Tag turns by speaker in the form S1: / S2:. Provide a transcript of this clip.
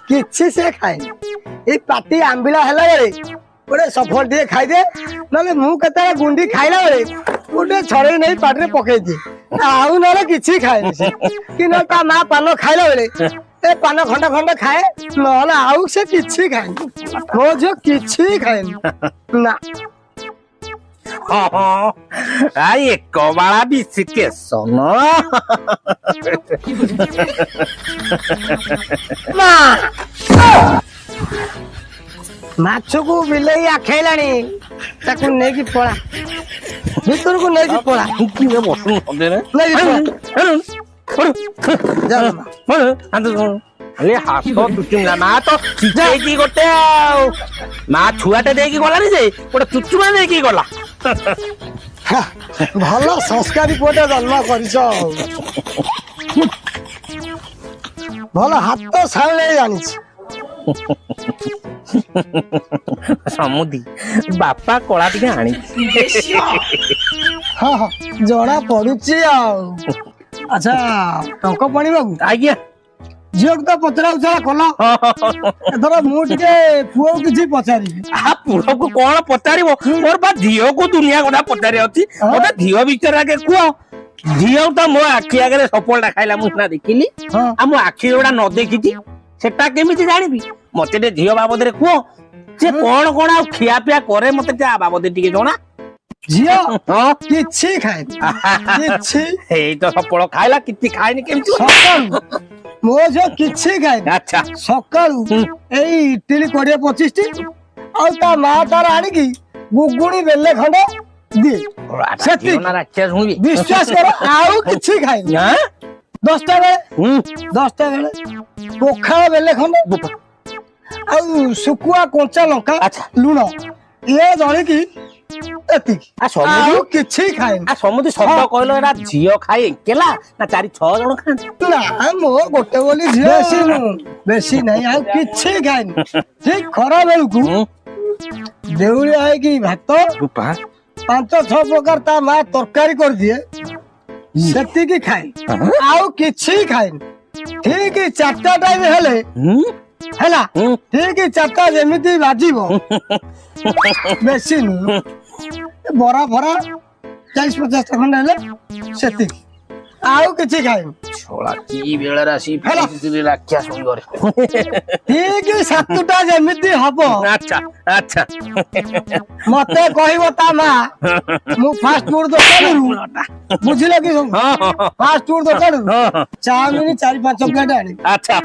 S1: किछि से खाए ए पाटी आंबिला हला बेले गोटे सफल टे खाई दे नले मु केते गुंडी खाइला बेले गोटे छड़े नहीं पाटी रे पकई दे आउ नले किछि खाए कि न ता मां पानो खाइला बेले ए पानो खंड खंड खाए नले आउ से किछि खाए मो जो किछि खाए ना
S2: आई एक बाड़ा भी सिके सोनो
S1: माछ को बिलई आखेलानी ताकू नै की पळा भीतर को नै की पळा
S2: किने बसु नदे रे
S1: नै की
S2: अरे हाथ दुचुंगा मा तो सिजे की गोटे मा छुआटे दे की गला रे जे गोटे चुचुमा दे की गला
S1: भलो संस्कारी पोटे जन्म करिस भलो हाथ तो साले जानिस
S2: समुदी बापा कोला टिके आनी
S1: हां हां जड़ा पडुची आ अच्छा टंक पानी बाबू
S2: आज्ञा
S1: झियोक तो पचरा उचरा कल एथर मु टिके पुओ किछि पचारी
S2: आ पुरो को कोन पचारिबो मोर बा धियो को दुनिया गोटा पचारी अछि ओटा धियो बिचारा के कुओ धियो तो मो आखि आगे सफलटा खाइला मु ना देखिली आ मो आखि ओडा न देखिची सेटा केमिति जानिबी मते दे धियो बाबद रे कुओ से कोन कोन आ खिया पिया करे मते जा बाबद टिके जणा
S1: झियो किछि खाए किछि
S2: ए तो सफल खाइला किछि खाइनी केमिति
S1: सकाळु मो जो किछि खाए
S2: अच्छा
S1: सकाळु एई इडली 20-25 टी आ ता मा तार आनी की गुगुणी बेले खंडे दे
S2: सेति ना राक्षस हुई
S1: विश्वास करो आउ किछि खाए
S2: हां
S1: 10टा बेले पोखा बेले खंडे आउ सुकुआ कंचा लंका
S2: अच्छा
S1: लूण ये जणी की एति
S2: आ समुदी
S1: किछि खाए
S2: आ समुदी शब्द कहलो एरा झियो खाए केला ना 4-6 जण खान
S1: ना मो गोटे बोली झियो बेसी नहीं आ किछि खाए ठीक खरा बेलकू देउली आए की भात
S2: रूपा
S1: 5-6 प्रकार ता मा तरकारी कर दिए सेति की खाए आउ किछि खाए ठीक 4टा टाइम हेले हैला ठीक 4टा जेमिति बाजीबो बेसी नु बरा भरा 40-50 खंड हेले सेति आउ किछि खाए
S2: छोला की बेला राशि फेरी राख्या सुई करे
S1: ठीक 7टा जेमिति हबो
S2: अच्छा अच्छा
S1: मते कहिबो ता मा मु फास्ट फूड दुकान बुझिले कि फास्ट फूड दुकान चाउमिन 4-5 प्लेट आनी
S2: अच्छा